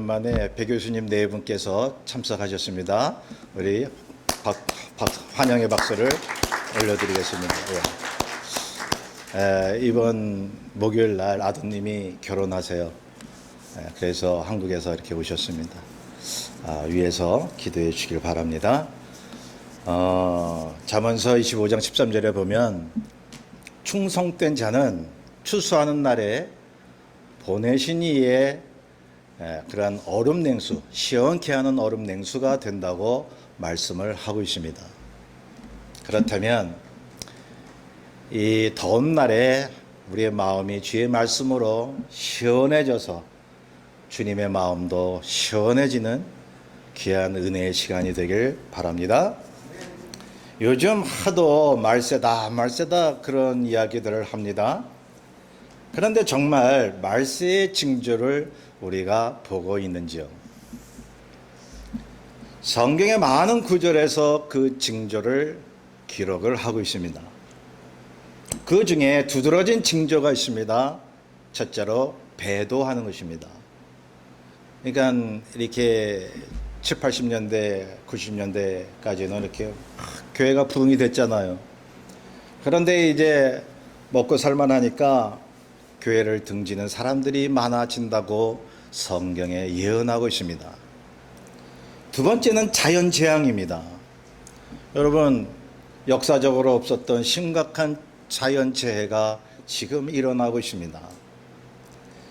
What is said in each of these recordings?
오랜만에 배 교수님 네 분께서 참석하셨습니다. 우리 환영의 박수를 올려드리겠습니다. 이번 목요일 날 아드님이 결혼하세요. 그래서 한국에서 이렇게 오셨습니다. 위에서 기도해 주시길 바랍니다. 잠언서 25장 13절에 보면 충성된 자는 추수하는 날에 보내신 이의 그러한 얼음 냉수, 시원케 하는 얼음 냉수가 된다고 말씀을 하고 있습니다. 그렇다면 이 더운 날에 우리의 마음이 주의 말씀으로 시원해져서 주님의 마음도 시원해지는 귀한 은혜의 시간이 되길 바랍니다. 요즘 하도 말세다 그런 이야기들을 합니다. 그런데 정말 말세의 징조를 우리가 보고 있는지요? 성경의 많은 구절에서 그 징조를 기록을 하고 있습니다. 그 중에 두드러진 징조가 있습니다. 첫째로 배도하는 것입니다. 그러니까 이렇게 7, 80년대, 90년대까지는 이렇게 교회가 부흥이 됐잖아요. 그런데 이제 먹고 살만하니까 교회를 등지는 사람들이 많아진다고 성경에 예언하고 있습니다. 두 번째는 자연재앙입니다. 여러분, 역사적으로 없었던 심각한 자연재해가 지금 일어나고 있습니다.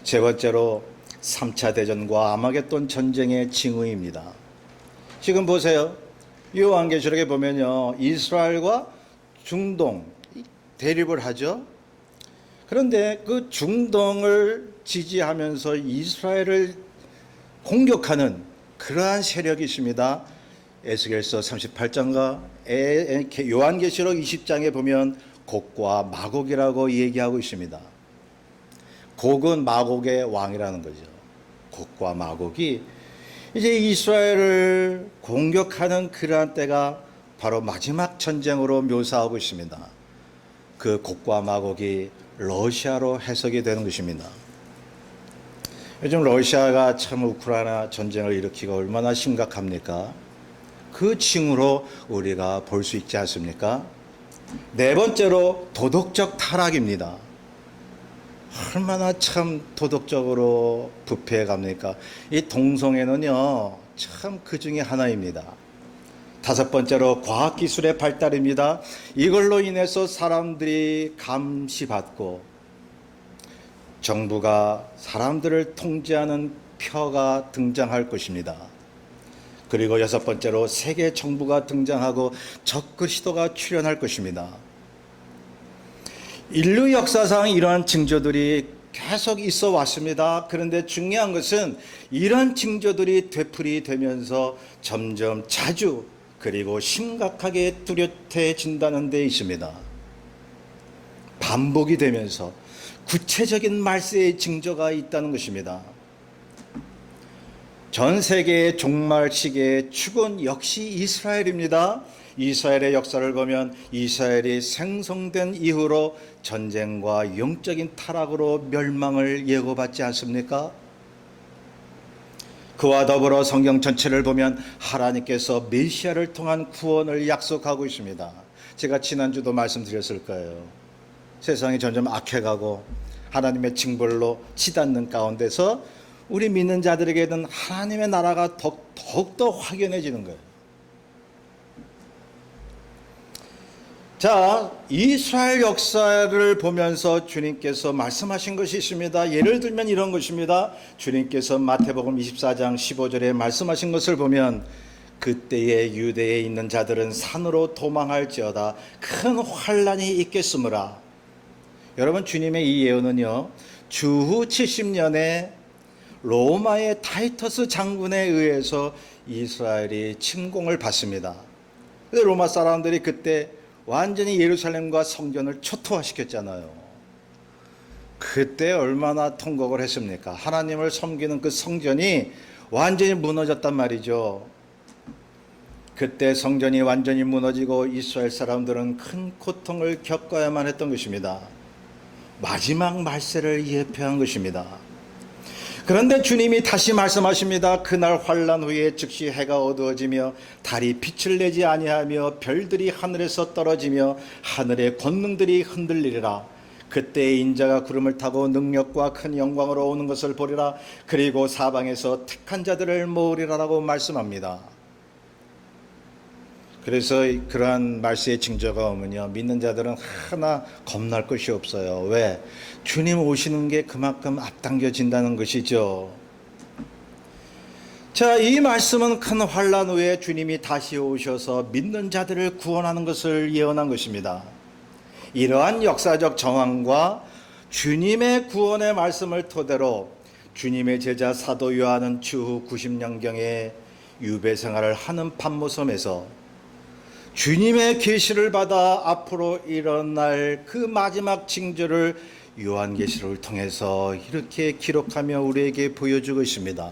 세 번째로 3차 대전과 아마겟돈 전쟁의 징후입니다. 지금 보세요. 요한계시록에 보면요, 이스라엘과 중동 대립을 하죠. 그런데 그 중동을 지지하면서 이스라엘을 공격하는 그러한 세력이 있습니다. 에스겔서 38장과 요한계시록 20장에 보면 곡과 마곡이라고 얘기하고 있습니다. 곡은 마곡의 왕이라는 거죠. 곡과 마곡이 이제 이스라엘을 공격하는 그러한 때가 바로 마지막 전쟁으로 묘사하고 있습니다. 그 곡과 마곡이 러시아로 해석이 되는 것입니다. 요즘 러시아가 참 우크라이나 전쟁을 일으키고 얼마나 심각합니까? 그 징후로 우리가 볼 수 있지 않습니까? 네 번째로 도덕적 타락입니다. 얼마나 참 도덕적으로 부패해 갑니까? 이 동성애는요, 참 그 중에 하나입니다. 다섯 번째로 과학기술의 발달입니다. 이걸로 인해서 사람들이 감시받고 정부가 사람들을 통제하는 표가 등장할 것입니다. 그리고 여섯 번째로 세계 정부가 등장하고 적그리스도가 출현할 것입니다. 인류 역사상 이러한 징조들이 계속 있어 왔습니다. 그런데 중요한 것은 이런 징조들이 되풀이 되면서 점점 자주 그리고 심각하게 뚜렷해진다는 데 있습니다. 반복이 되면서 구체적인 말세의 징조가 있다는 것입니다. 전 세계의 종말 시기의 축은 역시 이스라엘입니다. 이스라엘의 역사를 보면 이스라엘이 생성된 이후로 전쟁과 영적인 타락으로 멸망을 예고받지 않습니까? 그와 더불어 성경 전체를 보면 하나님께서 메시아를 통한 구원을 약속하고 있습니다. 제가 지난주도 말씀드렸을 거예요. 세상이 점점 악해가고 하나님의 징벌로 치닫는 가운데서 우리 믿는 자들에게는 하나님의 나라가 더욱더 확연해지는 거예요. 자, 이스라엘 역사를 보면서 주님께서 말씀하신 것이 있습니다. 예를 들면 이런 것입니다. 주님께서 마태복음 24장 15절에 말씀하신 것을 보면 그때에 유대에 있는 자들은 산으로 도망할지어다 큰 환난이 있겠으므라. 여러분, 주님의 이 예언은요, 주후 70년에 로마의 타이터스 장군에 의해서 이스라엘이 침공을 받습니다. 근데 로마 사람들이 그때 완전히 예루살렘과 성전을 초토화시켰잖아요. 그때 얼마나 통곡을 했습니까? 하나님을 섬기는 그 성전이 완전히 무너졌단 말이죠. 그때 성전이 완전히 무너지고 이스라엘 사람들은 큰 고통을 겪어야만 했던 것입니다. 마지막 말세를 예표한 것입니다. 그런데 주님이 다시 말씀하십니다. 그날 환난 후에 즉시 해가 어두워지며 달이 빛을 내지 아니하며 별들이 하늘에서 떨어지며 하늘의 권능들이 흔들리리라. 그때 인자가 구름을 타고 능력과 큰 영광으로 오는 것을 보리라. 그리고 사방에서 택한 자들을 모으리라라고 말씀합니다. 그래서 그러한 말씀의 징조가 오면요, 믿는 자들은 하나 겁날 것이 없어요. 왜? 주님 오시는 게 그만큼 앞당겨진다는 것이죠. 자, 이 말씀은 큰 환난 후에 주님이 다시 오셔서 믿는 자들을 구원하는 것을 예언한 것입니다. 이러한 역사적 정황과 주님의 구원의 말씀을 토대로 주님의 제자 사도 요한은 추후 90년경에 유배 생활을 하는 pat모섬에서 주님의 계시를 받아 앞으로 일어날 그 마지막 징조를 요한계시록을 통해서 이렇게 기록하며 우리에게 보여주고 있습니다.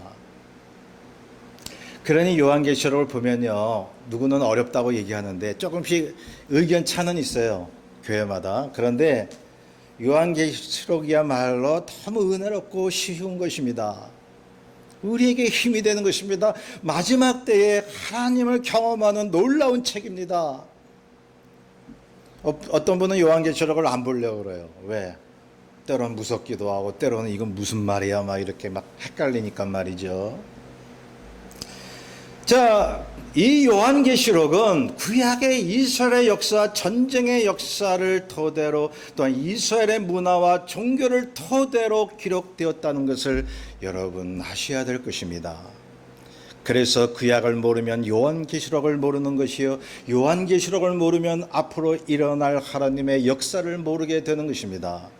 그러니 요한계시록을 보면요, 누구는 어렵다고 얘기하는데 조금씩 의견 차는 있어요, 교회마다. 그런데 요한계시록이야말로 너무 은혜롭고 쉬운 것입니다. 우리에게 힘이 되는 것입니다. 마지막 때에 하나님을 경험하는 놀라운 책입니다. 어떤 분은 요한계시록을 안 보려고 그래요. 왜? 때로는 무섭기도 하고 때로는 이건 무슨 말이야 막 이렇게 막 헷갈리니까 말이죠. 자, 이 요한계시록은 구약의 이스라엘의 역사, 전쟁의 역사를 토대로 또한 이스라엘의 문화와 종교를 토대로 기록되었다는 것을 여러분 아셔야 될 것입니다. 그래서 구약을 모르면 요한계시록을 모르는 것이요, 요한계시록을 모르면 앞으로 일어날 하나님의 역사를 모르게 되는 것입니다.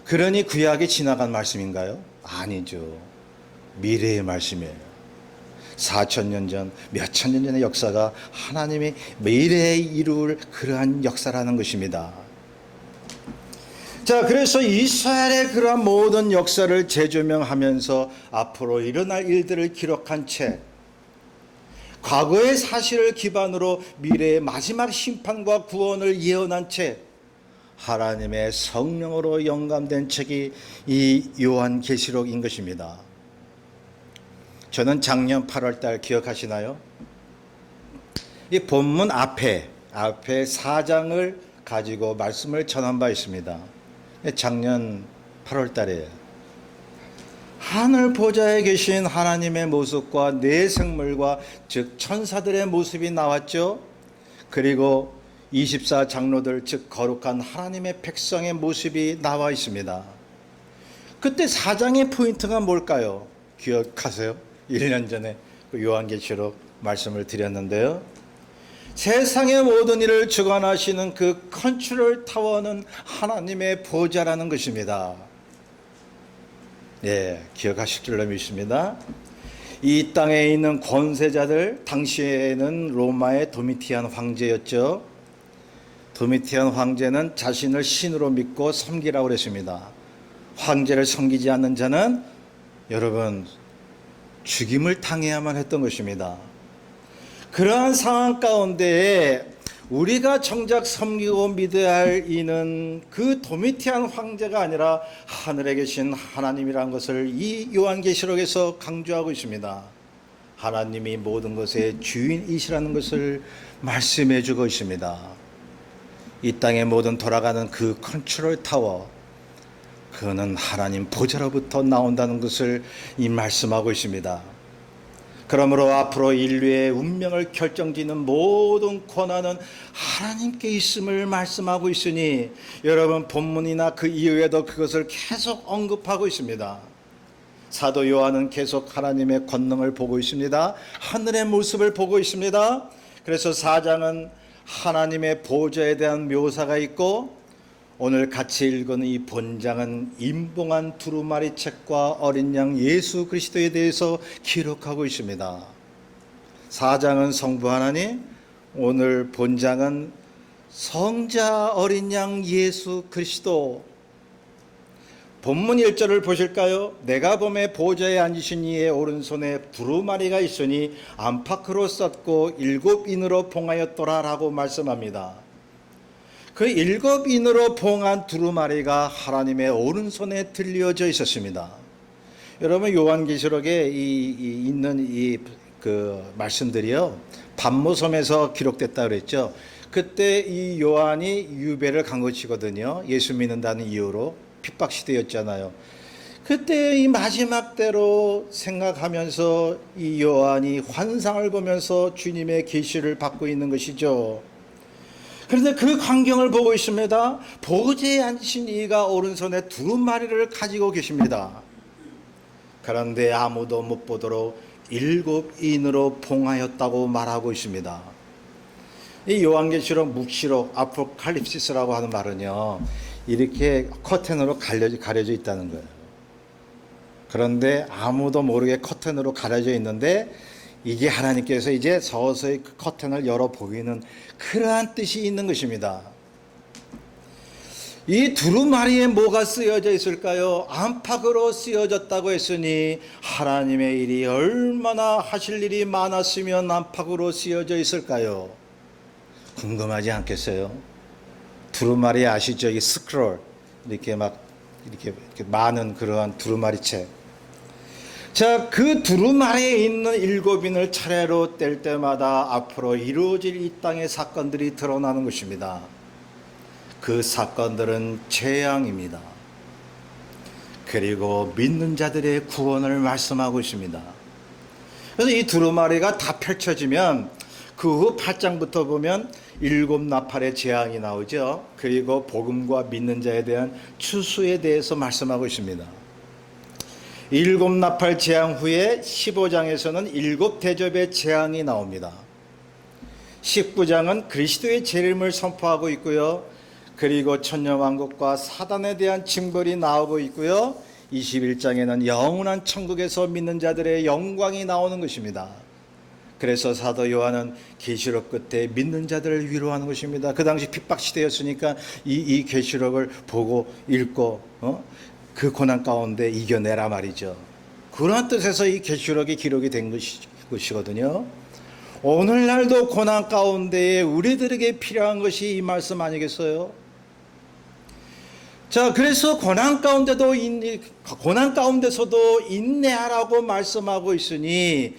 그러니 구약이 지나간 말씀인가요? 아니죠. 미래의 말씀이에요. 4,000년 전, 몇천 년 전의 역사가 하나님이 미래에 이룰 그러한 역사라는 것입니다. 자, 그래서 이스라엘의 그러한 모든 역사를 재조명하면서 앞으로 일어날 일들을 기록한 책, 과거의 사실을 기반으로 미래의 마지막 심판과 구원을 예언한 책, 하나님의 성령으로 영감된 책이 이 요한계시록인 것입니다. 저는 작년 8월 달 기억하시나요? 이 본문 앞에 4장을 가지고 말씀을 전한 바 있습니다. 작년 8월 달이에요. 하늘 보좌에 계신 하나님의 모습과 네 생물과 즉 천사들의 모습이 나왔죠. 그리고 24장로들 즉 거룩한 하나님의 백성의 모습이 나와 있습니다. 그때 4장의 포인트가 뭘까요? 기억하세요? 1년 전에 요한계시록 말씀을 드렸는데요. 세상의 모든 일을 주관하시는 그 컨트롤 타워는 하나님의 보좌라는 것입니다. 예, 기억하실 줄로 믿습니다. 이 땅에 있는 권세자들, 당시에는 로마의 도미티안 황제였죠. 도미티안 황제는 자신을 신으로 믿고 섬기라고 그랬습니다. 황제를 섬기지 않는 자는 여러분 죽임을 당해야만 했던 것입니다. 그러한 상황 가운데에 우리가 정작 섬기고 믿어야 할 이는 그 도미티안 황제가 아니라 하늘에 계신 하나님이라는 것을 이 요한계시록에서 강조하고 있습니다. 하나님이 모든 것의 주인이시라는 것을 말씀해 주고 있습니다. 이 땅의 모든 돌아가는 그 컨트롤 타워, 그는 하나님 보좌로부터 나온다는 것을 이 말씀하고 있습니다. 그러므로 앞으로 인류의 운명을 결정짓는 모든 권한은 하나님께 있음을 말씀하고 있으니 여러분 본문이나 그 이후에도 그것을 계속 언급하고 있습니다. 사도 요한은 계속 하나님의 권능을 보고 있습니다. 하늘의 모습을 보고 있습니다. 그래서 4장은 하나님의 보좌에 대한 묘사가 있고 오늘 같이 읽은 이 본장은 임봉한 두루마리 책과 어린 양 예수 그리스도에 대해서 기록하고 있습니다. 4장은 성부 하나님, 오늘 본장은 성자 어린 양 예수 그리스도. 본문 1절을 보실까요? 내가 봄에 보좌에 앉으신 이의 오른손에 두루마리가 있으니 안팎으로 썼고 7인으로 봉하였더라 라고 말씀합니다. 그 7인으로 봉한 두루마리가 하나님의 오른손에 들려져 있었습니다. 여러분 요한계시록에 있는 그 말씀들이요 반모섬에서 기록됐다 그랬죠. 그때 이 요한이 유배를 간 것이거든요. 예수 믿는다는 이유로 핍박 시대였잖아요. 그때 이 마지막 때로 생각하면서 이 요한이 환상을 보면서 주님의 계시를 받고 있는 것이죠. 그런데 그 광경을 보고 있습니다. 보좌에 앉으신 이가 오른손에 두루마리를 가지고 계십니다. 그런데 아무도 못 보도록 7인으로 봉하였다고 말하고 있습니다. 이 요한계시록 묵시록 아포칼립시스라고 하는 말은요 이렇게 커튼으로 가려져 있다는 거예요. 그런데 아무도 모르게 커튼으로 가려져 있는데 이게 하나님께서 이제 서서히 그 커튼을 열어 보이는 그러한 뜻이 있는 것입니다. 이 두루마리에 뭐가 쓰여져 있을까요? 안팎으로 쓰여졌다고 했으니 하나님의 일이 얼마나 하실 일이 많았으면 안팎으로 쓰여져 있을까요? 궁금하지 않겠어요? 두루마리 아시죠? 이 스크롤 이렇게 많은 그러한 두루마리 책. 자, 그 두루마리에 있는 7인을 차례로 뗄 때마다 앞으로 이루어질 이 땅의 사건들이 드러나는 것입니다. 그 사건들은 재앙입니다. 그리고 믿는 자들의 구원을 말씀하고 있습니다. 그래서 이 두루마리가 다 펼쳐지면 그 후 8장부터 보면 7나팔의 재앙이 나오죠. 그리고 복음과 믿는 자에 대한 추수에 대해서 말씀하고 있습니다. 7나팔 재앙 후에 15장에서는 7대접의 재앙이 나옵니다. 19장은 그리스도의 재림을 선포하고 있고요. 그리고 천년왕국과 사단에 대한 징벌이 나오고 있고요. 21장에는 영원한 천국에서 믿는 자들의 영광이 나오는 것입니다. 그래서 사도 요한은 계시록 끝에 믿는 자들을 위로하는 것입니다. 그 당시 핍박 시대였으니까 이 계시록을 보고 읽고 그 고난 가운데 이겨내라 말이죠. 그런 뜻에서 이 계시록이 기록이 된 것이거든요. 오늘날도 고난 가운데에 우리들에게 필요한 것이 이 말씀 아니겠어요? 자, 그래서 고난 가운데서도 인내하라고 말씀하고 있으니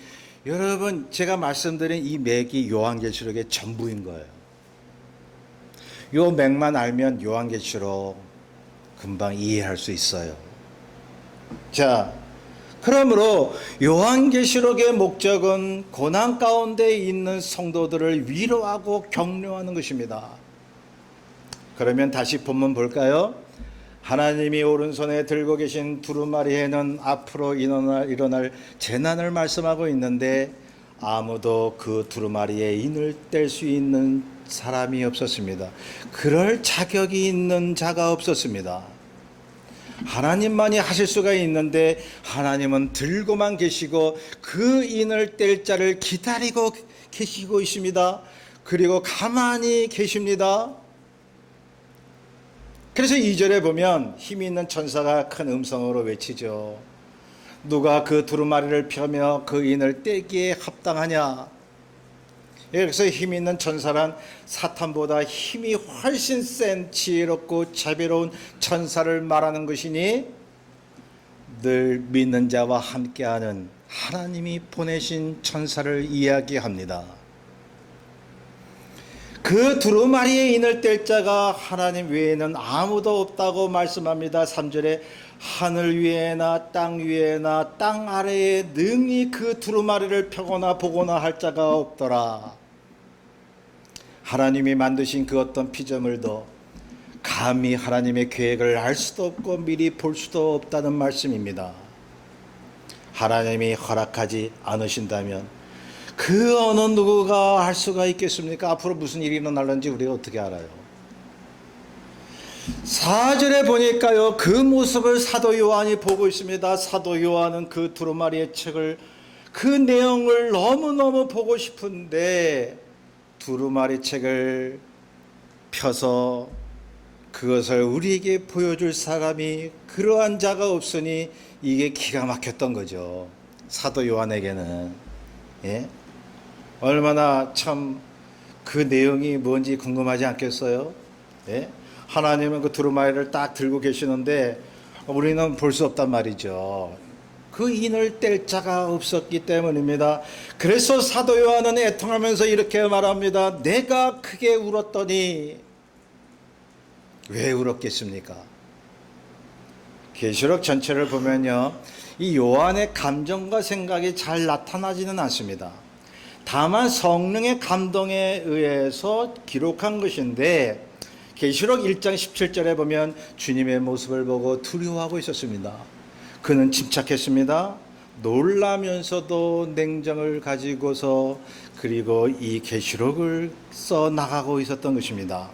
여러분 제가 말씀드린 이 맥이 요한계시록의 전부인 거예요. 요 맥만 알면 요한계시록 금방 이해할 수 있어요. 자, 그러므로 요한계시록의 목적은 고난 가운데 있는 성도들을 위로하고 격려하는 것입니다. 그러면 다시 본문 볼까요? 하나님이 오른손에 들고 계신 두루마리에는 앞으로 일어날 재난을 말씀하고 있는데 아무도 그 두루마리에 인을 뗄 수 있는 사람이 없었습니다. 그럴 자격이 있는 자가 없었습니다. 하나님만이 하실 수가 있는데 하나님은 들고만 계시고 그 인을 뗄 자를 기다리고 계시고 있습니다. 그리고 가만히 계십니다. 그래서 2절에 보면 힘이 있는 천사가 큰 음성으로 외치죠. 누가 그 두루마리를 펴며 그 인을 떼기에 합당하냐. 여기서 힘이 있는 천사란 사탄보다 힘이 훨씬 센 지혜롭고 자비로운 천사를 말하는 것이니 늘 믿는 자와 함께하는 하나님이 보내신 천사를 이야기합니다. 그 두루마리의 인을 뗄 자가 하나님 외에는 아무도 없다고 말씀합니다. 3절에 하늘 위에나 땅 위에나 땅 아래에 능히 그 두루마리를 펴거나 보거나 할 자가 없더라. 하나님이 만드신 그 어떤 피조물도 감히 하나님의 계획을 알 수도 없고 미리 볼 수도 없다는 말씀입니다. 하나님이 허락하지 않으신다면 그 어느 누구가 할 수가 있겠습니까? 앞으로 무슨 일이 일어날는지 우리가 어떻게 알아요? 4절에 보니까요, 그 모습을 사도 요한이 보고 있습니다. 사도 요한은 그 두루마리의 책을, 그 내용을 너무너무 보고 싶은데 두루마리 책을 펴서 그것을 우리에게 보여줄 사람이 그러한 자가 없으니 이게 기가 막혔던 거죠. 사도 요한에게는. 예? 얼마나 참 그 내용이 뭔지 궁금하지 않겠어요? 예? 하나님은 그 두루마리를 딱 들고 계시는데 우리는 볼 수 없단 말이죠. 그 인을 뗄 자가 없었기 때문입니다. 그래서 사도 요한은 애통하면서 이렇게 말합니다. 내가 크게 울었더니 왜 울었겠습니까? 계시록 전체를 보면요, 이 요한의 감정과 생각이 잘 나타나지는 않습니다. 다만 성령의 감동에 의해서 기록한 것인데, 계시록 1장 17절에 보면 주님의 모습을 보고 두려워하고 있었습니다. 그는 침착했습니다. 놀라면서도 냉정을 가지고서 그리고 이 계시록을 써 나가고 있었던 것입니다.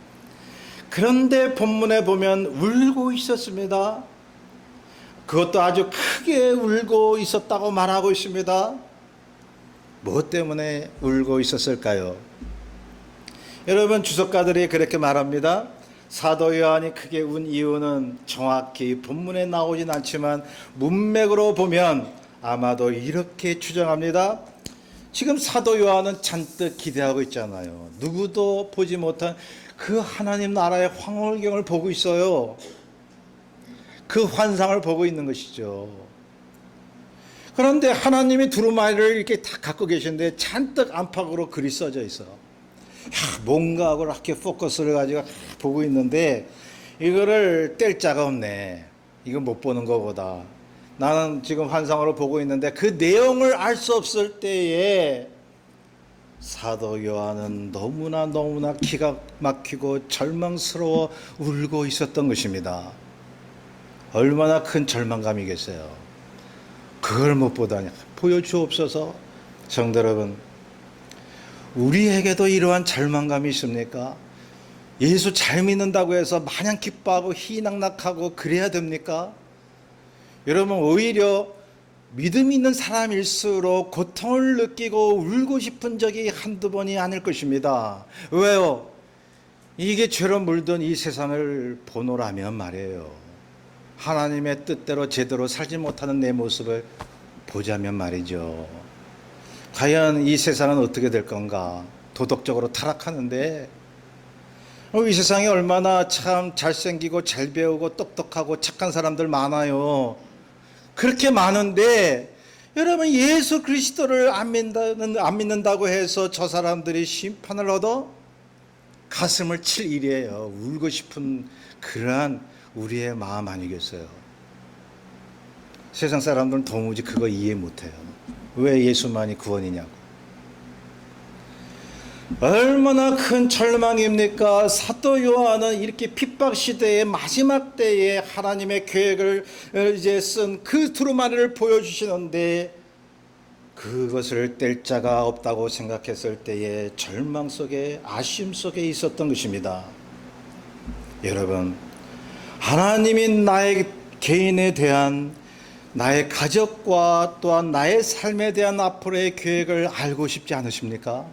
그런데 본문에 보면 울고 있었습니다. 그것도 아주 크게 울고 있었다고 말하고 있습니다. 무엇 때문에 울고 있었을까요? 여러분, 주석가들이 그렇게 말합니다. 사도 요한이 크게 운 이유는 정확히 본문에 나오진 않지만 문맥으로 보면 아마도 이렇게 추정합니다. 지금 사도 요한은 잔뜩 기대하고 있잖아요. 누구도 보지 못한 그 하나님 나라의 황홀경을 보고 있어요. 그 환상을 보고 있는 것이죠. 그런데 하나님이 두루마리를 이렇게 다 갖고 계신데 잔뜩 안팎으로 글이 써져 있어. 뭔가 하고 이렇게 포커스를 가지고 보고 있는데 이거를 뗄 자가 없네. 이거 못 보는 것보다 나는 지금 환상으로 보고 있는데 그 내용을 알 수 없을 때에 사도 요한은 너무나 기가 막히고 절망스러워 울고 있었던 것입니다. 얼마나 큰 절망감이겠어요. 그걸 못 보다니 보여주옵소서. 성도 여러분, 우리에게도 이러한 절망감이 있습니까? 예수 잘 믿는다고 해서 마냥 기뻐하고 희낙낙하고 그래야 됩니까? 여러분, 오히려 믿음 있는 사람일수록 고통을 느끼고 울고 싶은 적이 한두 번이 아닐 것입니다. 왜요? 이게 죄로 물든 이 세상을 보노라면 말이에요. 하나님의 뜻대로 제대로 살지 못하는 내 모습을 보자면 말이죠. 과연 이 세상은 어떻게 될 건가? 도덕적으로 타락하는데 이 세상에 얼마나 참 잘생기고 잘 배우고 똑똑하고 착한 사람들 많아요. 그렇게 많은데 여러분, 예수 그리스도를 안 믿는다고 해서 저 사람들이 심판을 얻어 가슴을 칠 일이에요. 울고 싶은 그러한 우리의 마음 아니겠어요? 세상 사람들은 도무지 그거 이해 못해요. 왜 예수만이 구원이냐고. 얼마나 큰 절망입니까? 사도 요한은 이렇게 핍박 시대의 마지막 때에 하나님의 계획을 이제 쓴 그 두루마리를 보여주시는데 그것을 뗄 자가 없다고 생각했을 때에 절망 속에 아쉬움 속에 있었던 것입니다. 여러분, 하나님이 나의 개인에 대한, 나의 가족과 또한 나의 삶에 대한 앞으로의 계획을 알고 싶지 않으십니까?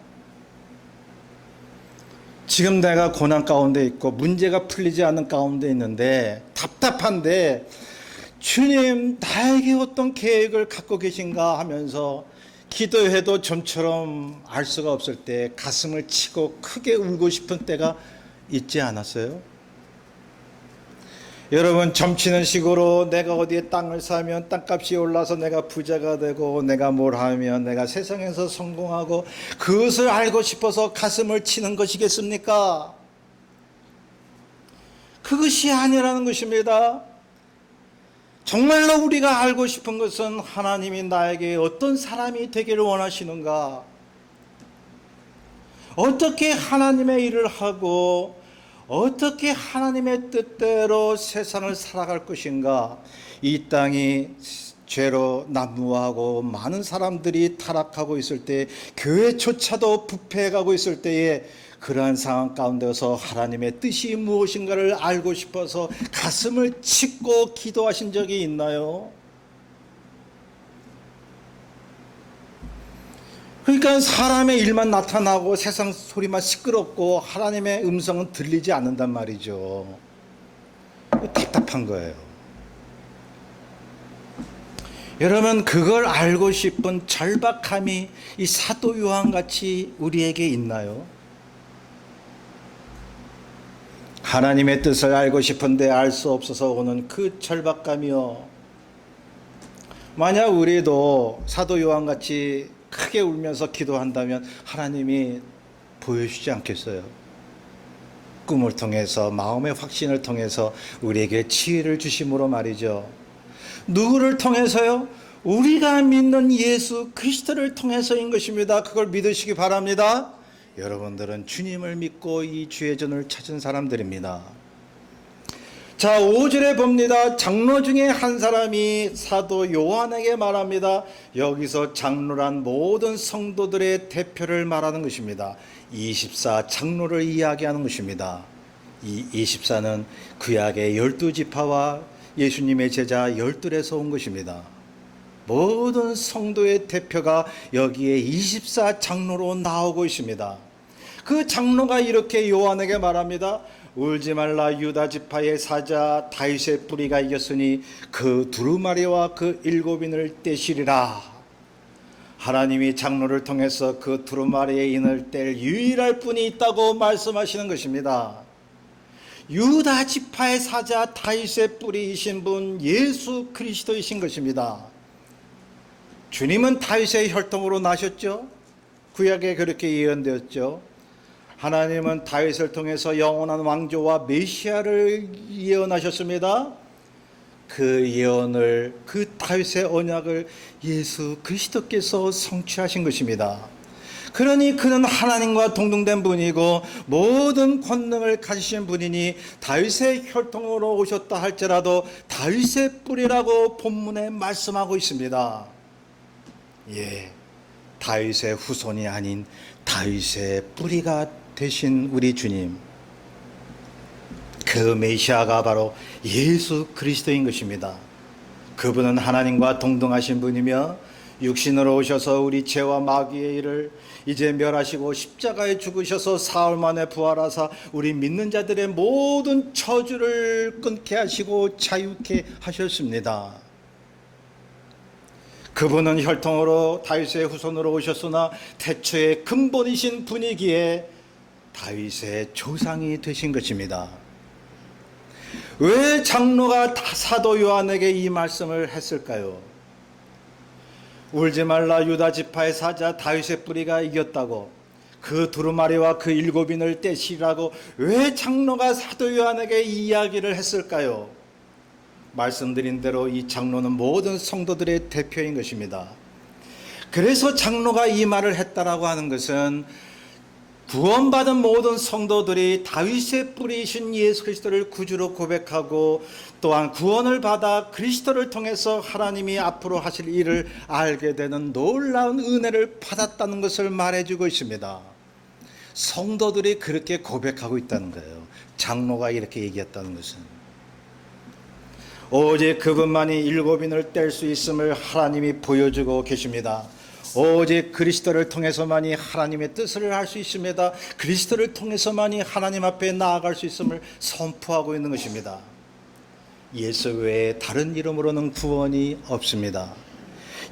지금 내가 고난 가운데 있고 문제가 풀리지 않는 가운데 있는데 답답한데 주님, 나에게 어떤 계획을 갖고 계신가 하면서 기도해도 좀처럼 알 수가 없을 때 가슴을 치고 크게 울고 싶은 때가 있지 않았어요? 여러분, 점치는 식으로 내가 어디에 땅을 사면 땅값이 올라서 내가 부자가 되고 내가 뭘 하면 내가 세상에서 성공하고 그것을 알고 싶어서 가슴을 치는 것이겠습니까? 그것이 아니라는 것입니다. 정말로 우리가 알고 싶은 것은 하나님이 나에게 어떤 사람이 되기를 원하시는가? 어떻게 하나님의 일을 하고 어떻게 하나님의 뜻대로 세상을 살아갈 것인가? 이 땅이 죄로 난무하고 많은 사람들이 타락하고 있을 때, 교회조차도 부패해가고 있을 때에 그러한 상황 가운데서 하나님의 뜻이 무엇인가를 알고 싶어서 가슴을 치고 기도하신 적이 있나요? 그러니까 사람의 일만 나타나고 세상 소리만 시끄럽고 하나님의 음성은 들리지 않는단 말이죠. 답답한 거예요. 여러분, 그걸 알고 싶은 절박함이 이 사도 요한같이 우리에게 있나요? 하나님의 뜻을 알고 싶은데 알 수 없어서 오는 그 절박감이요, 만약 우리도 사도 요한같이 크게 울면서 기도한다면 하나님이 보여주지 않겠어요? 꿈을 통해서, 마음의 확신을 통해서 우리에게 지혜를 주심으로 말이죠. 누구를 통해서요? 우리가 믿는 예수 그리스도를 통해서인 것입니다. 그걸 믿으시기 바랍니다. 여러분들은 주님을 믿고 이 주의 전을 찾은 사람들입니다. 자, 5절에 봅니다. 장로 중에 한 사람이 사도 요한에게 말합니다. 여기서 장로란 모든 성도들의 대표를 말하는 것입니다. 24 장로를 이야기하는 것입니다. 이 24는 구약의 12지파와 예수님의 제자 12에서 온 것입니다. 모든 성도의 대표가 여기에 24 장로로 나오고 있습니다. 그 장로가 이렇게 요한에게 말합니다. 울지 말라, 유다 지파의 사자 다윗의 뿌리가 이겼으니 그 두루마리와 그 일곱인을 떼시리라. 하나님이 장로를 통해서 그 두루마리의 인을 뗄 유일할 분이 있다고 말씀하시는 것입니다. 유다 지파의 사자 다윗의 뿌리이신 분 예수 그리스도이신 것입니다. 주님은 다윗의 혈통으로 나셨죠. 구약에 그렇게 예언되었죠. 하나님은 다윗을 통해서 영원한 왕조와 메시아를 예언하셨습니다. 그 예언을, 그 다윗의 언약을 예수 그리스도께서 성취하신 것입니다. 그러니 그는 하나님과 동등된 분이고 모든 권능을 가지신 분이니 다윗의 혈통으로 오셨다 할지라도 다윗의 뿌리라고 본문에 말씀하고 있습니다. 예, 다윗의 후손이 아닌 다윗의 뿌리가 되신 우리 주님, 그 메시아가 바로 예수 그리스도인 것입니다. 그분은 하나님과 동등하신 분이며 육신으로 오셔서 우리 죄와 마귀의 일을 이제 멸하시고 십자가에 죽으셔서 사흘 만에 부활하사 우리 믿는 자들의 모든 저주를 끊게 하시고 자유케 하셨습니다. 그분은 혈통으로 다윗의 후손으로 오셨으나 태초의 근본이신 분이기에 다윗의 조상이 되신 것입니다. 왜 장로가 사도 요한에게 이 말씀을 했을까요? 울지 말라, 유다 지파의 사자 다윗의 뿌리가 이겼다고, 그 두루마리와 그 일곱인을 떼시라고 왜 장로가 사도 요한에게 이 이야기를 했을까요? 말씀드린 대로 이 장로는 모든 성도들의 대표인 것입니다. 그래서 장로가 이 말을 했다라고 하는 것은 구원받은 모든 성도들이 다윗의 뿌리이신 예수 그리스도를 구주로 고백하고 또한 구원을 받아 그리스도를 통해서 하나님이 앞으로 하실 일을 알게 되는 놀라운 은혜를 받았다는 것을 말해주고 있습니다. 성도들이 그렇게 고백하고 있다는 거예요. 장로가 이렇게 얘기했다는 것은 오직 그분만이 일곱인을 뗄 수 있음을 하나님이 보여주고 계십니다. 오직 그리스도를 통해서만이 하나님의 뜻을 할 수 있습니다. 그리스도를 통해서만이 하나님 앞에 나아갈 수 있음을 선포하고 있는 것입니다. 예수 외에 다른 이름으로는 구원이 없습니다.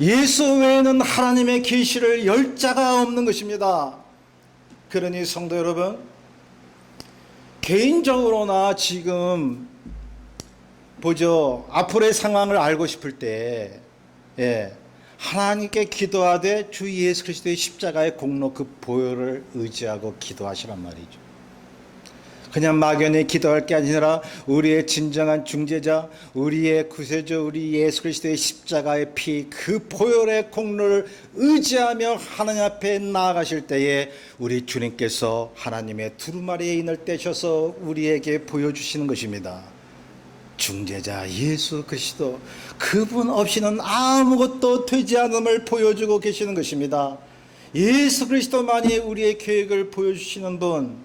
예수 외에는 하나님의 계시를 열 자가 없는 것입니다. 그러니 성도 여러분, 개인적으로나 지금 보죠. 앞으로의 상황을 알고 싶을 때 하나님께 기도하되 주 예수 그리스도의 십자가의 공로 그 보혈을 의지하고 기도하시란 말이죠. 그냥 막연히 기도할 게 아니라 우리의 진정한 중재자, 우리의 구세주, 우리 예수 그리스도의 십자가의 피, 그 보혈의 공로를 의지하며 하나님 앞에 나아가실 때에 우리 주님께서 하나님의 두루마리의 인을 떼셔서 우리에게 보여주시는 것입니다. 중재자 예수 그리스도, 그분 없이는 아무것도 되지 않음을 보여주고 계시는 것입니다. 예수 그리스도만이 우리의 계획을 보여주시는 분.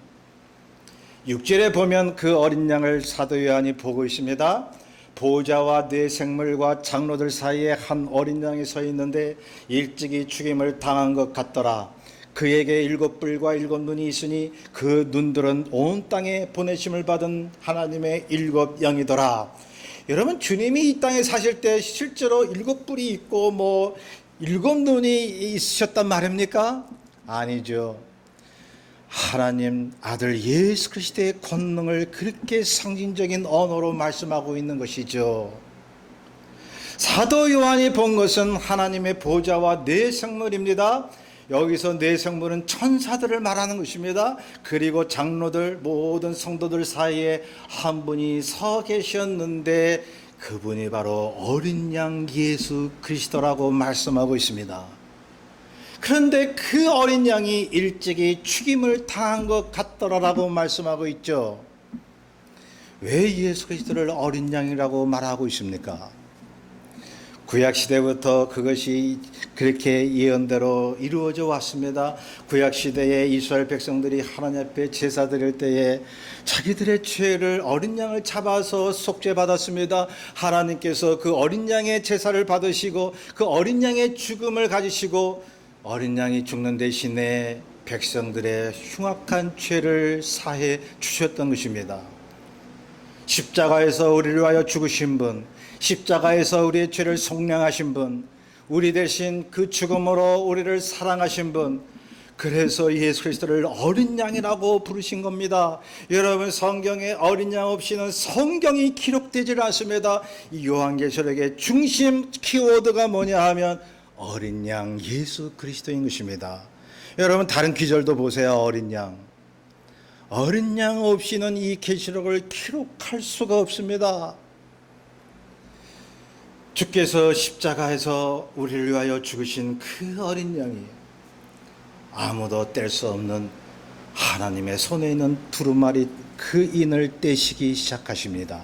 6절에 보면 그 어린 양을 사도 요한이 보고 있습니다. 보호자와 네 생물과 장로들 사이에 한 어린 양이 서 있는데 일찍이 죽임을 당한 것 같더라. 그에게 7뿔과 7눈이 있으니 그 눈들은 온 땅에 보내심을 받은 하나님의 7영이더라. 여러분, 주님이 이 땅에 사실 때 실제로 7뿔이 있고 7눈이 있으셨단 말입니까? 아니죠. 하나님 아들 예수 그리스도의 권능을 그렇게 상징적인 언어로 말씀하고 있는 것이죠. 사도 요한이 본 것은 하나님의 보좌와 뇌생물입니다. 여기서 뇌생물은 천사들을 말하는 것입니다. 그리고 장로들, 모든 성도들 사이에 한 분이 서 계셨는데 그분이 바로 어린 양 예수 그리스도라고 말씀하고 있습니다. 그런데 그 어린 양이 일찍이 죽임을 당한 것 같더라라고 말씀하고 있죠. 왜 예수 그리스도를 어린 양이라고 말하고 있습니까? 구약시대부터 그것이 그렇게 예언대로 이루어져 왔습니다. 구약시대에 이스라엘 백성들이 하나님 앞에 제사 드릴 때에 자기들의 죄를 어린 양을 잡아서 속죄받았습니다. 하나님께서 그 어린 양의 제사를 받으시고 그 어린 양의 죽음을 가지시고 어린 양이 죽는 대신에 백성들의 흉악한 죄를 사해 주셨던 것입니다. 십자가에서 우리를 위하여 죽으신 분, 십자가에서 우리의 죄를 속량하신 분, 우리 대신 그 죽음으로 우리를 사랑하신 분, 그래서 예수 그리스도를 어린 양이라고 부르신 겁니다. 여러분, 성경에 어린 양 없이는 성경이 기록되질 않습니다. 이 요한계시록의 중심 키워드가 뭐냐 하면 어린 양 예수 그리스도인 것입니다. 여러분, 다른 기절도 보세요. 어린 양. 어린 양 없이는 이 계시록을 기록할 수가 없습니다. 주께서 십자가에서 우리를 위하여 죽으신 그 어린 양이 아무도 뗄 수 없는 하나님의 손에 있는 두루마리 그 인을 떼시기 시작하십니다.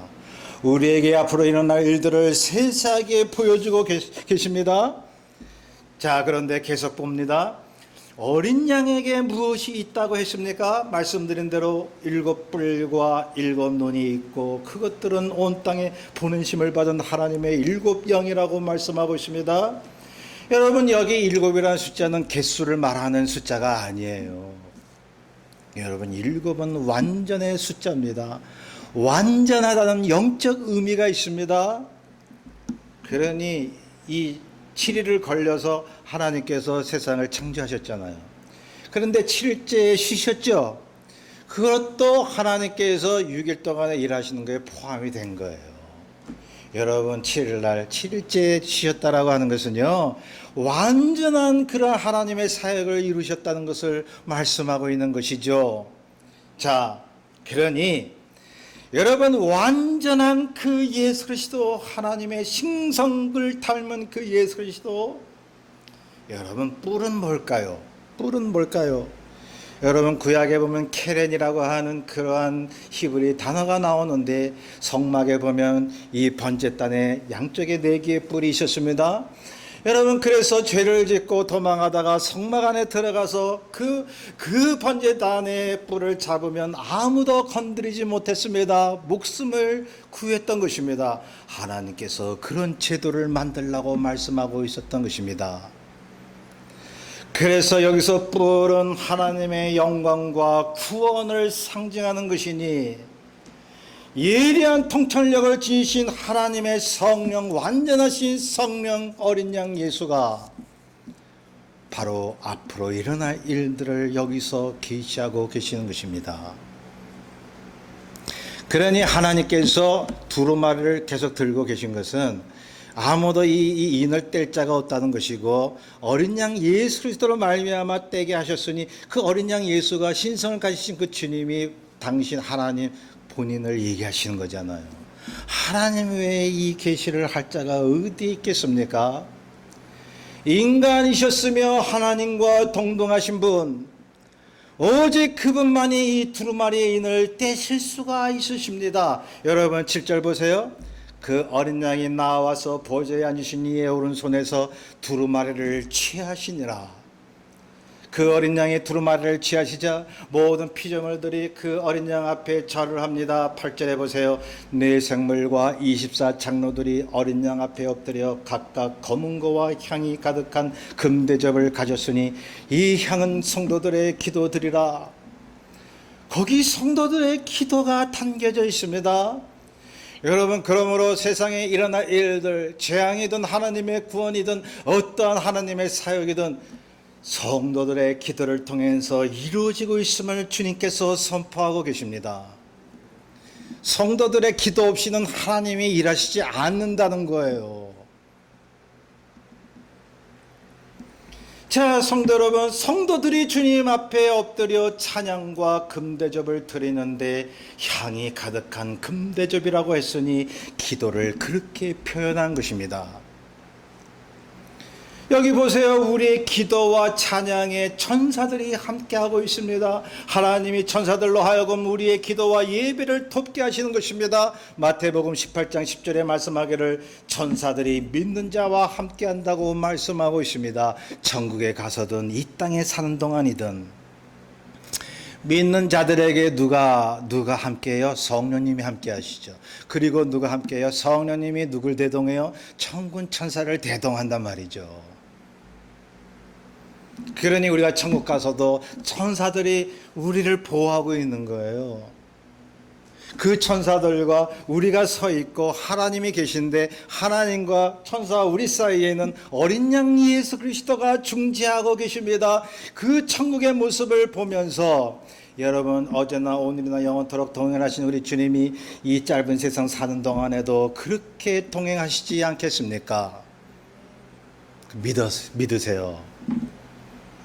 우리에게 앞으로 일어날 일들을 세세하게 보여주고 계십니다. 자, 그런데 계속 봅니다. 어린 양에게 무엇이 있다고 했습니까? 말씀드린 대로 7뿔과 7눈이 있고 그것들은 온 땅에 보내심을 받은 하나님의 7영이라고 말씀하고 있습니다. 여러분, 여기 7이라는 숫자는 개수를 말하는 숫자가 아니에요. 여러분, 7은 완전의 숫자입니다. 완전하다는 영적 의미가 있습니다. 그러니 이 7일을 걸려서 하나님께서 세상을 창조하셨잖아요. 그런데 7일째에 쉬셨죠. 그것도 하나님께서 6일 동안에 일하시는 거에 포함이 된 거예요. 여러분, 7일날 7일째에 쉬셨다라고 하는 것은요, 완전한 그런 하나님의 사역을 이루셨다는 것을 말씀하고 있는 것이죠. 자, 그러니 여러분, 완전한 그 예수 그리스도, 하나님의 신성을 닮은 그 예수 그리스도, 여러분, 뿔은 뭘까요? 뿔은 뭘까요? 여러분, 구약에 보면 케렌이라고 하는 그러한 히브리 단어가 나오는데 성막에 보면 이 번제단에 양쪽에 4개의 뿔이 있었습니다. 여러분, 그래서 죄를 짓고 도망하다가 성막 안에 들어가서 그 번제단의 뿔을 잡으면 아무도 건드리지 못했습니다. 목숨을 구했던 것입니다. 하나님께서 그런 제도를 만들라고 말씀하고 있었던 것입니다. 그래서 여기서 뿔은 하나님의 영광과 구원을 상징하는 것이니 예리한 통찰력을 지니신 하나님의 성령, 완전하신 성령 어린 양 예수가 바로 앞으로 일어날 일들을 여기서 계시하고 계시는 것입니다. 그러니 하나님께서 두루마리를 계속 들고 계신 것은 아무도 이 인을 뗄 자가 없다는 것이고, 어린 양 예수 그리스도로 말미암아 떼게 하셨으니 그 어린 양 예수가 신성을 가지신 그 주님이 당신 하나님 본인을 얘기하시는 거잖아요. 하나님 외에 이 계시를 할 자가 어디 있겠습니까? 인간이셨으며 하나님과 동등하신 분, 오직 그분만이 이 두루마리의 인을 떼실 수가 있으십니다. 여러분, 7절 보세요. 그 어린 양이 나와서 보좌에 앉으신 이의 오른손에서 두루마리를 취하시니라. 그 어린 양이 두루마리를 취하시자 모든 피조물들이 그 어린 양 앞에 절을 합니다. 8절에 보세요. 네 생물과 24 장로들이 어린 양 앞에 엎드려 각각 검은 거와 향이 가득한 금대접을 가졌으니 이 향은 성도들의 기도드리라. 거기 성도들의 기도가 담겨져 있습니다. 여러분, 그러므로 세상에 일어날 일들, 재앙이든 하나님의 구원이든 어떠한 하나님의 사역이든 성도들의 기도를 통해서 이루어지고 있음을 주님께서 선포하고 계십니다. 성도들의 기도 없이는 하나님이 일하시지 않는다는 거예요. 자, 성도 여러분, 성도들이 주님 앞에 엎드려 찬양과 금대접을 드리는데 향이 가득한 금대접이라고 했으니 기도를 그렇게 표현한 것입니다. 여기 보세요. 우리의 기도와 찬양에 천사들이 함께하고 있습니다. 하나님이 천사들로 하여금 우리의 기도와 예배를 돕게 하시는 것입니다. 마태복음 18장 10절에 말씀하기를 천사들이 믿는 자와 함께한다고 말씀하고 있습니다. 천국에 가서든 이 땅에 사는 동안이든 믿는 자들에게 누가 함께해요? 성령님이 함께하시죠. 그리고 누가 함께해요? 성령님이 누굴 대동해요? 천군 천사를 대동한단 말이죠. 그러니 우리가 천국 가서도 천사들이 우리를 보호하고 있는 거예요. 그 천사들과 우리가 서 있고 하나님이 계신데 하나님과 천사와 우리 사이에는 어린 양 예수 그리스도가 중재하고 계십니다. 그 천국의 모습을 보면서 여러분, 어제나 오늘이나 영원토록 동행하신 우리 주님이 이 짧은 세상 사는 동안에도 그렇게 동행하시지 않겠습니까? 믿으세요.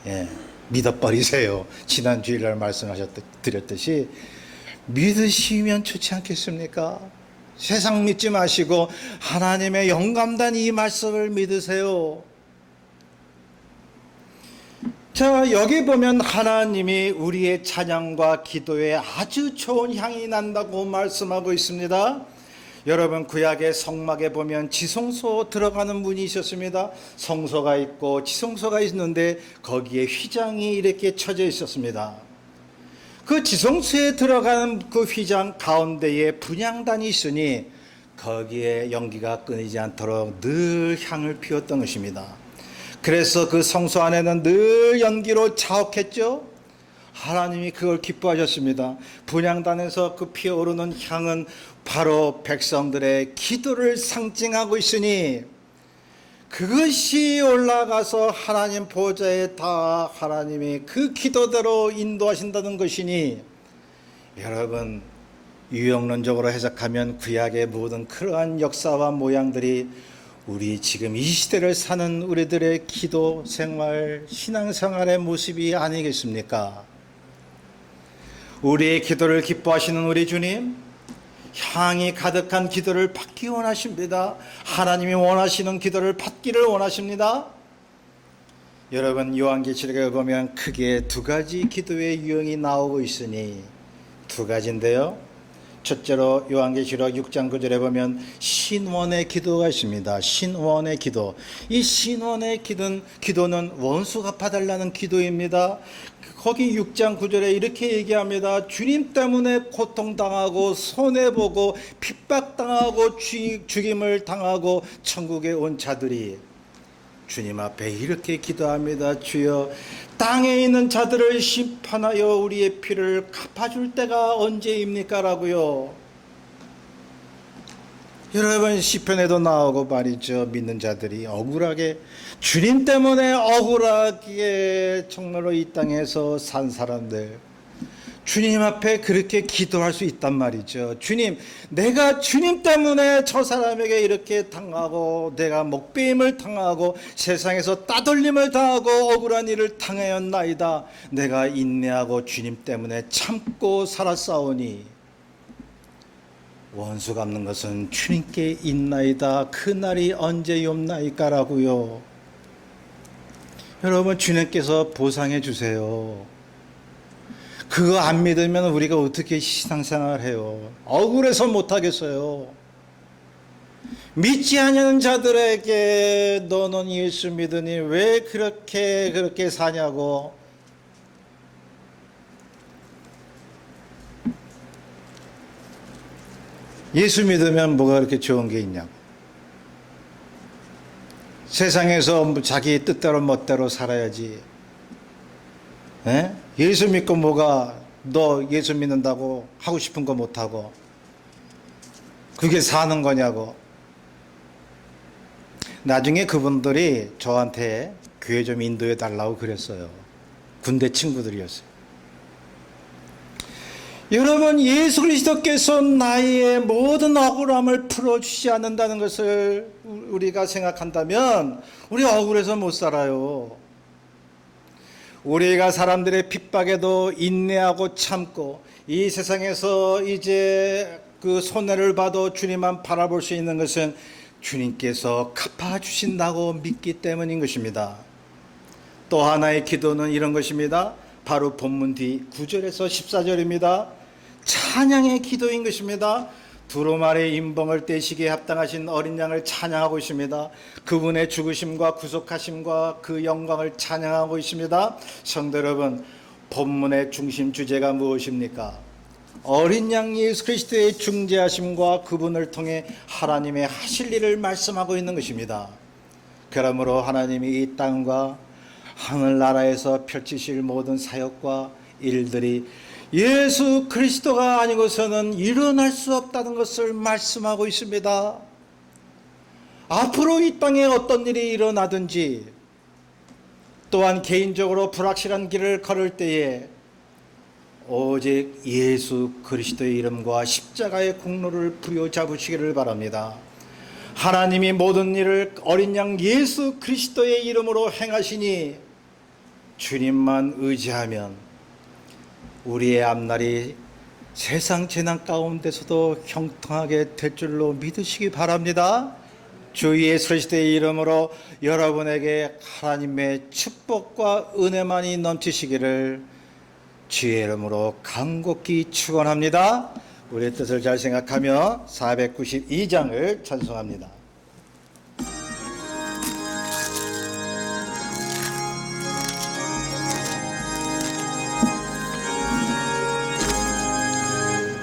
예, 믿어버리세요. 지난 주일날 말씀드렸듯이 믿으시면 좋지 않겠습니까? 세상 믿지 마시고 하나님의 영감단 이 말씀을 믿으세요. 자, 여기 보면 하나님이 우리의 찬양과 기도에 아주 좋은 향이 난다고 말씀하고 있습니다. 여러분, 구약의 성막에 보면 지성소 들어가는 문이 있었습니다. 성소가 있고 지성소가 있는데 거기에 휘장이 이렇게 쳐져 있었습니다. 그 지성소에 들어가는 그 휘장 가운데에 분향단이 있으니 거기에 연기가 끊이지 않도록 늘 향을 피웠던 것입니다. 그래서 그 성소 안에는 늘 연기로 자욱했죠. 하나님이 그걸 기뻐하셨습니다. 분향단에서 그 피어오르는 향은 바로 백성들의 기도를 상징하고 있으니 그것이 올라가서 하나님 보좌에 다 하나님이 그 기도대로 인도하신다는 것이니, 여러분, 유형론적으로 해석하면 구약의 모든 그러한 역사와 모양들이 우리 지금 이 시대를 사는 우리들의 기도 생활, 신앙생활의 모습이 아니겠습니까? 우리의 기도를 기뻐하시는 우리 주님, 향이 가득한 기도를 받기 원하십니다. 하나님이 원하시는 기도를 받기를 원하십니다. 여러분, 요한계시록에 보면 크게 두 가지 기도의 유형이 나오고 있으니 두 가지인데요. 첫째로 요한계시록 6장 9절에 보면 신원의 기도가 있습니다. 신원의 기도. 이 신원의 기도는 원수 갚아달라는 기도입니다. 거기 6장 9절에 이렇게 얘기합니다. 주님 때문에 고통당하고 손해보고 핍박당하고 죽임을 당하고 천국에 온 자들이 주님 앞에 이렇게 기도합니다. 주여, 땅에 있는 자들을 심판하여 우리의 피를 갚아줄 때가 언제입니까? 라고요. 여러분, 시편에도 나오고 말이죠. 믿는 자들이 억울하게, 주님 때문에 억울하게 정말로 이 땅에서 산 사람들, 주님 앞에 그렇게 기도할 수 있단 말이죠. 주님, 내가 주님 때문에 저 사람에게 이렇게 당하고 내가 목베임을 당하고 세상에서 따돌림을 당하고 억울한 일을 당하였나이다. 내가 인내하고 주님 때문에 참고 살았사오니 원수 갚는 것은 주님께 있나이다. 그날이 언제옵나이까라고요. 여러분, 주님께서 보상해 주세요. 그거 안 믿으면 우리가 어떻게 신앙생활을 해요? 억울해서 못하겠어요. 믿지 않는 자들에게 너는 예수 믿으니 왜 그렇게 사냐고. 예수 믿으면 뭐가 그렇게 좋은 게 있냐고. 세상에서 자기 뜻대로 멋대로 살아야지. 에? 예수 믿고 뭐가, 너 예수 믿는다고 하고 싶은 거 못하고 그게 사는 거냐고. 나중에 그분들이 저한테 교회 좀 인도해 달라고 그랬어요. 군대 친구들이었어요. 여러분, 예수 그리스도께서 나의 모든 억울함을 풀어주지 않는다는 것을 우리가 생각한다면 우리 억울해서 못 살아요. 우리가 사람들의 핍박에도 인내하고 참고 이 세상에서 이제 그 손해를 봐도 주님만 바라볼 수 있는 것은 주님께서 갚아주신다고 믿기 때문인 것입니다. 또 하나의 기도는 이런 것입니다. 바로 본문 뒤 9절에서 14절입니다. 찬양의 기도인 것입니다. 두루마리의 인봉을 떼시기에 합당하신 어린 양을 찬양하고 있습니다. 그분의 죽으심과 구속하심과 그 영광을 찬양하고 있습니다. 성도 여러분, 본문의 중심 주제가 무엇입니까? 어린 양 예수 그리스도의 중재하심과 그분을 통해 하나님의 하실 일을 말씀하고 있는 것입니다. 그러므로 하나님이 이 땅과 하늘나라에서 펼치실 모든 사역과 일들이 예수 그리스도가 아니고서는 일어날 수 없다는 것을 말씀하고 있습니다. 앞으로 이 땅에 어떤 일이 일어나든지 또한 개인적으로 불확실한 길을 걸을 때에 오직 예수 그리스도의 이름과 십자가의 공로를 부여잡으시기를 바랍니다. 하나님이 모든 일을 어린 양 예수 그리스도의 이름으로 행하시니 주님만 의지하면 우리의 앞날이 세상 재난 가운데서도 형통하게 될 줄로 믿으시기 바랍니다. 주 예수 그리스도의 이름으로 여러분에게 하나님의 축복과 은혜만이 넘치시기를 주의 이름으로 간곡히 축원합니다. 우리의 뜻을 잘 생각하며 492장을 찬송합니다.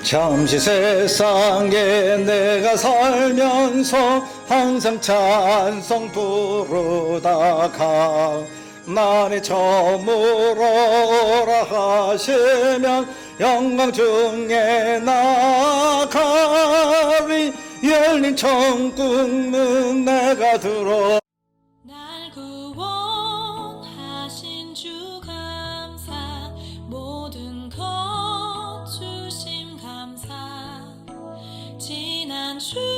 잠시 세상에 내가 살면서 항상 찬송 부르다가 날이 저물어라 하시면 영광 중에 나가리 열린 천국 문 내가 들어 날 구원하신 주 감사 모든 것 주심 감사 지난 주